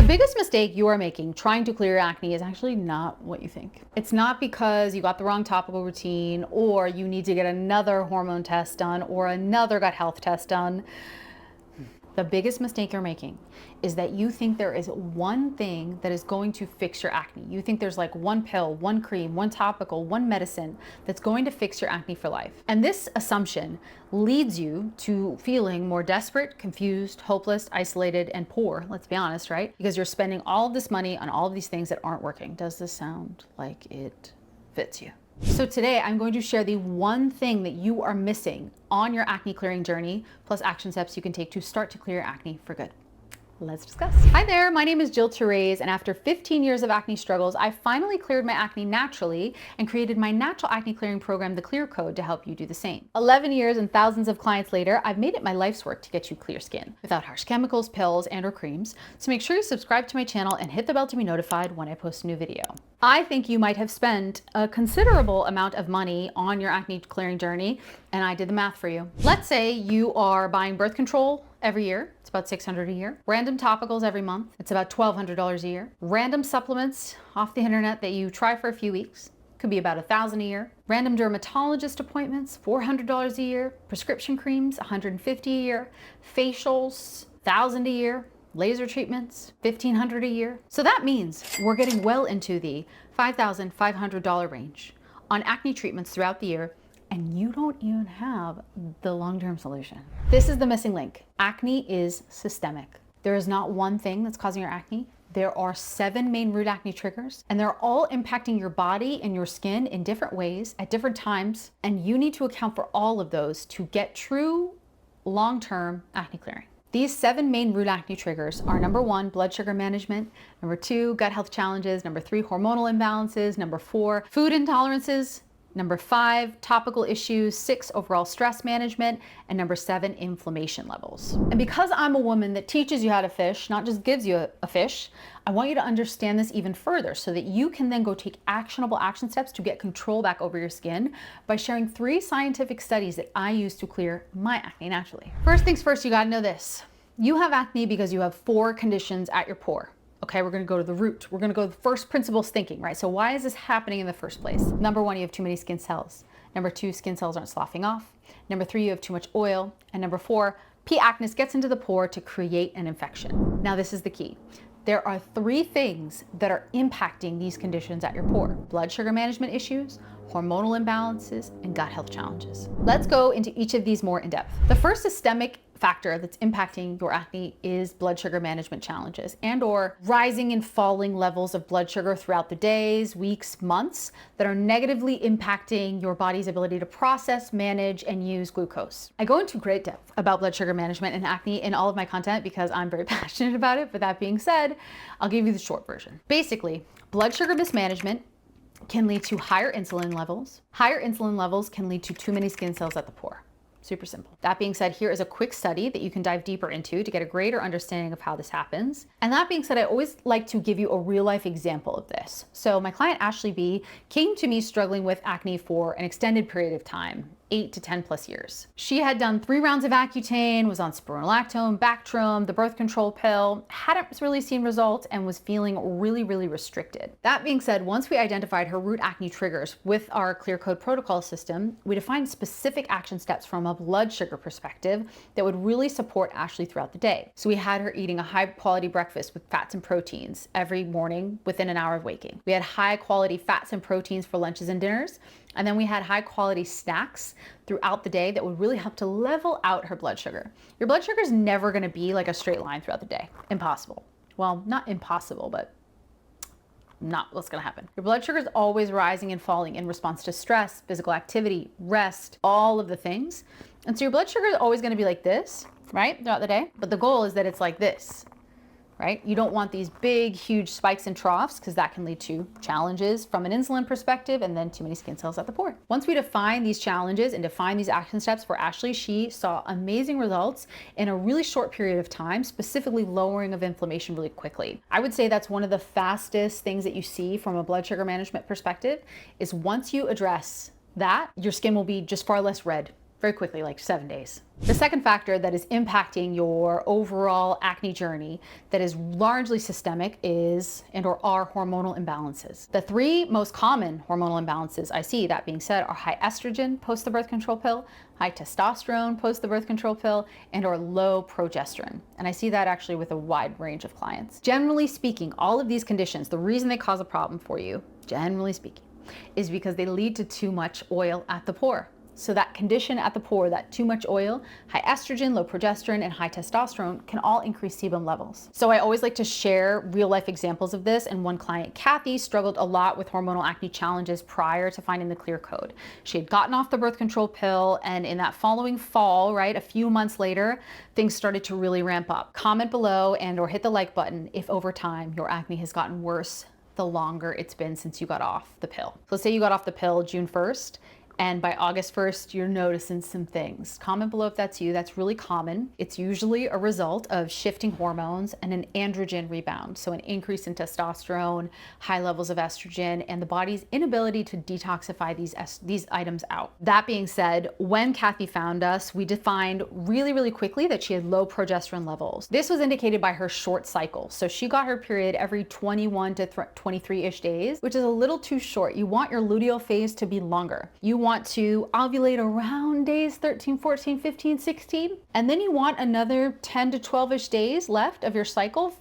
biggest mistake you are making trying to clear acne is actually not what you think. It's not because you got the wrong topical routine or you need to get another hormone test done or another gut health test done. The biggest mistake you're making is that you think there is one thing that is going to fix your acne. You think there's like one pill, one cream, one topical, one medicine that's going to fix your acne for life. And this assumption leads you to feeling more desperate, confused, hopeless, isolated, and poor, let's be honest, right? Because you're spending all of this money on all of these things that aren't working. Does this sound like it fits you? So today I'm going to share the one thing that you are missing on your acne clearing journey, plus action steps you can take to start to clear your acne for good. Let's discuss. Hi there, my name is Therese, and after 15 years of acne struggles, I finally cleared my acne naturally and created my natural acne clearing program, The Clear Code, to help you do the same. 11 years and thousands of clients later, I've made it my life's work to get you clear skin without harsh chemicals, pills, and/or creams. So make sure you subscribe to my channel and hit the bell to be notified when I post a new video. I think you might have spent a considerable amount of money on your acne clearing journey, and I did the math for you. Let's say you are buying birth control every year. It's about $600 a year. Random topicals every month. It's about $1,200 a year. Random supplements off the internet that you try for a few weeks. Could be about $1,000 a year. Random dermatologist appointments, $400 a year. Prescription creams, $150 a year. Facials, $1,000 a year. Laser treatments, $1,500 a year. So that means we're getting well into the $5,500 range on acne treatments throughout the year, and you don't even have the long-term solution. This is the missing link. Acne is systemic. There is not one thing that's causing your acne. There are 7 main root acne triggers, and they're all impacting your body and your skin in different ways at different times, and you need to account for all of those to get true long-term acne clearing. These 7 main root acne triggers are: number 1, blood sugar management; number 2, gut health challenges; number 3, hormonal imbalances; number 4, food intolerances; number 5, topical issues; 6, overall stress management; and number 7, inflammation levels. And because I'm a woman that teaches you how to fish, not just gives you a fish, I want you to understand this even further so that you can then go take actionable action steps to get control back over your skin by sharing 3 scientific studies that I use to clear my acne naturally. First things first, you gotta know this. You have acne because you have 4 conditions at your pore. Okay, we're gonna go to the root. We're gonna go to the first principles thinking, right? So why is this happening in the first place? Number 1, you have too many skin cells. Number 2, skin cells aren't sloughing off. Number 3, you have too much oil. And number 4, P. acnes gets into the pore to create an infection. Now this is the key. There are 3 things that are impacting these conditions at your pore: blood sugar management issues, hormonal imbalances, and gut health challenges. Let's go into each of these more in depth. The first systemic factor that's impacting your acne is blood sugar management challenges and/or rising and falling levels of blood sugar throughout the days, weeks, months that are negatively impacting your body's ability to process, manage, and use glucose. I go into great depth about blood sugar management and acne in all of my content because I'm very passionate about it. But that being said, I'll give you the short version. Basically, blood sugar mismanagement can lead to higher insulin levels. Higher insulin levels can lead to too many skin cells at the pore. Super simple. That being said, here is a quick study that you can dive deeper into to get a greater understanding of how this happens. And that being said, I always like to give you a real life example of this. So my client Ashley B came to me struggling with acne for an extended period of time, 8 to 10 plus years. She had done 3 rounds of Accutane, was on spironolactone, Bactrim, the birth control pill, hadn't really seen results, and was feeling really, really restricted. That being said, once we identified her root acne triggers with our Clear Code protocol system, we defined specific action steps from a blood sugar perspective that would really support Ashley throughout the day. So we had her eating a high quality breakfast with fats and proteins every morning within an hour of waking. We had high quality fats and proteins for lunches and dinners. And then we had high quality snacks throughout the day that would really help to level out her blood sugar. Your blood sugar is never gonna be like a straight line throughout the day. Impossible. Well, not impossible, but not what's gonna happen. Your blood sugar is always rising and falling in response to stress, physical activity, rest, all of the things. And so your blood sugar is always gonna be like this, right, throughout the day. But the goal is that it's like this. Right? You don't want these big, huge spikes and troughs because that can lead to challenges from an insulin perspective and then too many skin cells at the pore. Once we define these challenges and define these action steps for Ashley, she saw amazing results in a really short period of time, specifically lowering of inflammation really quickly. I would say that's one of the fastest things that you see from a blood sugar management perspective is once you address that, your skin will be just far less red. very quickly, like 7 days. The second factor that is impacting your overall acne journey that is largely systemic is are hormonal imbalances. The three most common hormonal imbalances I see, that being said, are high estrogen post the birth control pill, high testosterone post the birth control pill, or low progesterone. And I see that actually with a wide range of clients. Generally speaking, all of these conditions, the reason they cause a problem for you, generally speaking, is because they lead to too much oil at the pore. So that condition at the pore, that too much oil, high estrogen, low progesterone, and high testosterone can all increase sebum levels. So I always like to share real life examples of this. And one client, Kathy, struggled a lot with hormonal acne challenges prior to finding the clear code. She had gotten off the birth control pill, and in that following fall, right, a few months later, things started to really ramp up. Comment below or hit the like button if over time your acne has gotten worse the longer it's been since you got off the pill. So let's say you got off the pill June 1st, and by August 1st, you're noticing some things. Comment below if that's you. That's really common. It's usually a result of shifting hormones and an androgen rebound. So an increase in testosterone, high levels of estrogen, and the body's inability to detoxify these items out. That being said, when Kathy found us, we defined really, really quickly that she had low progesterone levels. This was indicated by her short cycle. So she got her period every 21 to 23-ish days, which is a little too short. You want your luteal phase to be longer. You want to ovulate around days 13, 14, 15, 16, and then you want another 10 to 12-ish days left of your cycle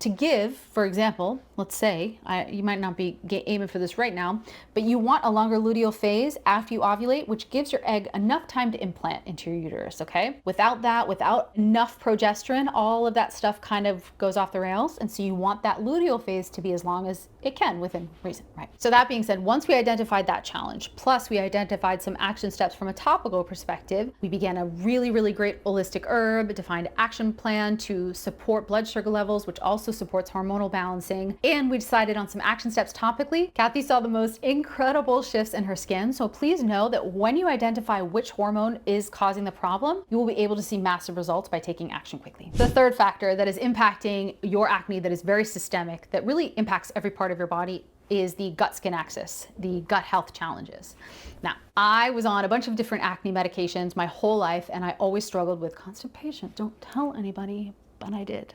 to give, for example, let's say, you might not be aiming for this right now, but you want a longer luteal phase after you ovulate, which gives your egg enough time to implant into your uterus, okay? Without that, without enough progesterone, all of that stuff kind of goes off the rails, and so you want that luteal phase to be as long as it can within reason, right? So that being said, once we identified that challenge, plus we identified some action steps from a topical perspective, we began a really, really great holistic herb defined action plan to support blood sugar levels, which also supports hormonal balancing. And we decided on some action steps topically. Kathy saw the most incredible shifts in her skin. So please know that when you identify which hormone is causing the problem, you will be able to see massive results by taking action quickly. The third factor that is impacting your acne that is very systemic, that really impacts every part of your body, is the gut-skin axis, the gut health challenges. Now, I was on a bunch of different acne medications my whole life, and I always struggled with constipation. Don't tell anybody, but I did.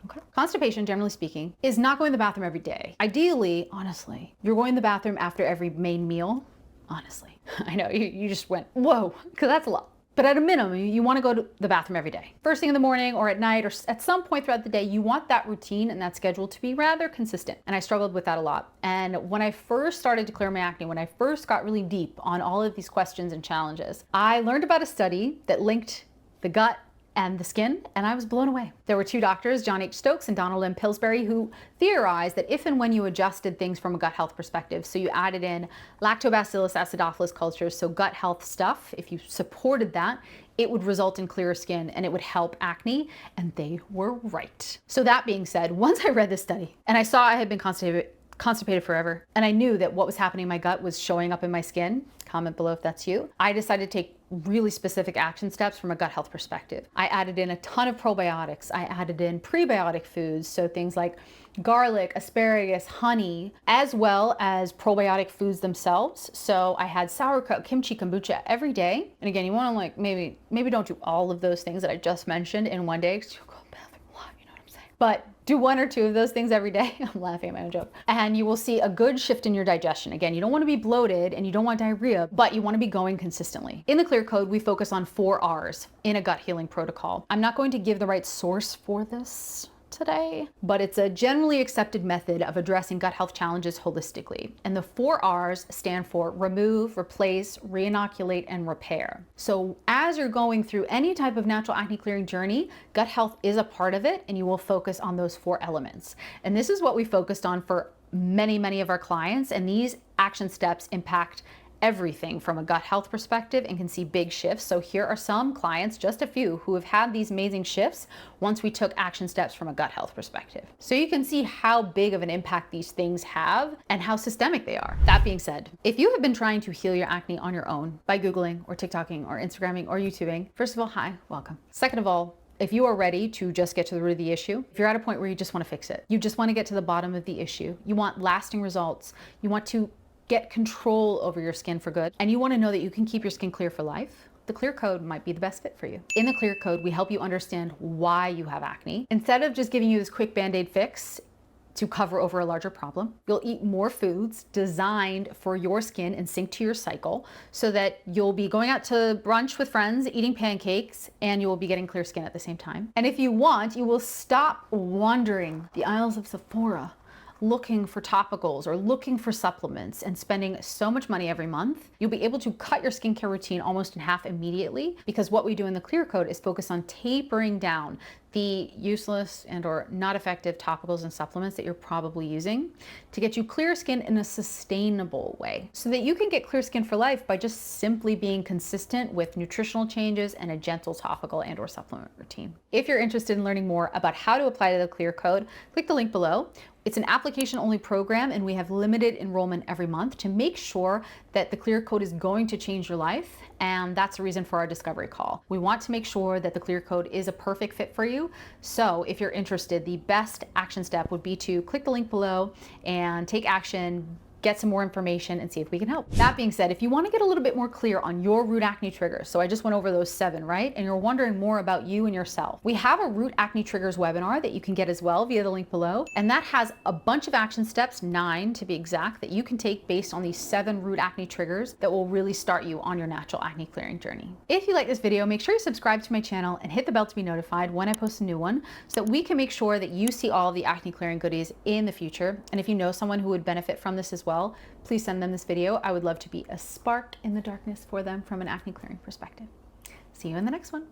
Okay. Constipation, generally speaking, is not going to the bathroom every day. Ideally, honestly, you're going to the bathroom after every main meal. Honestly, I know you just went, whoa, because that's a lot. But at a minimum, you want to go to the bathroom every day. First thing in the morning or at night or at some point throughout the day, you want that routine and that schedule to be rather consistent. And I struggled with that a lot. And when I first started to clear my acne, when I first got really deep on all of these questions and challenges, I learned about a study that linked the gut and the skin, and I was blown away. There were two doctors, John H. Stokes and Donald M. Pillsbury, who theorized that if and when you adjusted things from a gut health perspective, so you added in lactobacillus acidophilus cultures, so gut health stuff, if you supported that, it would result in clearer skin and it would help acne, and they were right. So that being said, once I read this study and I saw I had been constipated forever, and I knew that what was happening in my gut was showing up in my skin, comment below if that's you, I decided to take really specific action steps from a gut health perspective. I added in a ton of probiotics. I added in prebiotic foods, so things like garlic, asparagus, honey, as well as probiotic foods themselves. So I had sauerkraut, kimchi, kombucha every day. And again, you want to maybe don't do all of those things that I just mentioned in one day, because you'll go to the bathroom a lot, you know what I'm saying? But do one or two of those things every day. I'm laughing at my own joke. And you will see a good shift in your digestion. Again, you don't want to be bloated and you don't want diarrhea, but you want to be going consistently. In the Clear Code, we focus on 4 R's in a gut healing protocol. I'm not going to give the right source for this today, but it's a generally accepted method of addressing gut health challenges holistically. And the 4 R's stand for remove, replace, reinoculate, and repair. So as you're going through any type of natural acne clearing journey, gut health is a part of it, and you will focus on those 4 elements. And this is what we focused on for many of our clients, and these action steps impact everything from a gut health perspective and can see big shifts. So here are some clients, just a few, who have had these amazing shifts once we took action steps from a gut health perspective. So you can see how big of an impact these things have and how systemic they are. That being said, if you have been trying to heal your acne on your own by Googling or TikToking or Instagramming or YouTubing, first of all, hi, welcome. Second of all, if you are ready to just get to the root of the issue, if you're at a point where you just want to fix it, you just want to get to the bottom of the issue, you want lasting results, you want to get control over your skin for good, and you want to know that you can keep your skin clear for life, the Clear Code might be the best fit for you. In the Clear Code, we help you understand why you have acne. Instead of just giving you this quick Band-Aid fix to cover over a larger problem, you'll eat more foods designed for your skin and sync to your cycle so that you'll be going out to brunch with friends, eating pancakes, and you will be getting clear skin at the same time. And if you want, you will stop wandering the aisles of Sephora looking for topicals or looking for supplements and spending so much money every month. You'll be able to cut your skincare routine almost in half immediately, because what we do in the Clear Code is focus on tapering down the useless and or not effective topicals and supplements that you're probably using to get you clear skin in a sustainable way so that you can get clear skin for life by just simply being consistent with nutritional changes and a gentle topical and or supplement routine. If you're interested in learning more about how to apply to the Clear Code, click the link below. It's an application-only program, and we have limited enrollment every month to make sure that the Clear Code is going to change your life, and that's the reason for our discovery call. We want to make sure that the Clear Code is a perfect fit for you. So if you're interested, the best action step would be to click the link below and take action, get some more information, and see if we can help. That being said, if you want to get a little bit more clear on your root acne triggers, so I just went over those 7, right? And you're wondering more about you and yourself, we have a root acne triggers webinar that you can get as well via the link below. And that has a bunch of action steps, 9 to be exact, that you can take based on these 7 root acne triggers that will really start you on your natural acne clearing journey. If you like this video, make sure you subscribe to my channel and hit the bell to be notified when I post a new one so that we can make sure that you see all of the acne clearing goodies in the future. And if you know someone who would benefit from this as well, please send them this video. I would love to be a spark in the darkness for them from an acne clearing perspective. See you in the next one.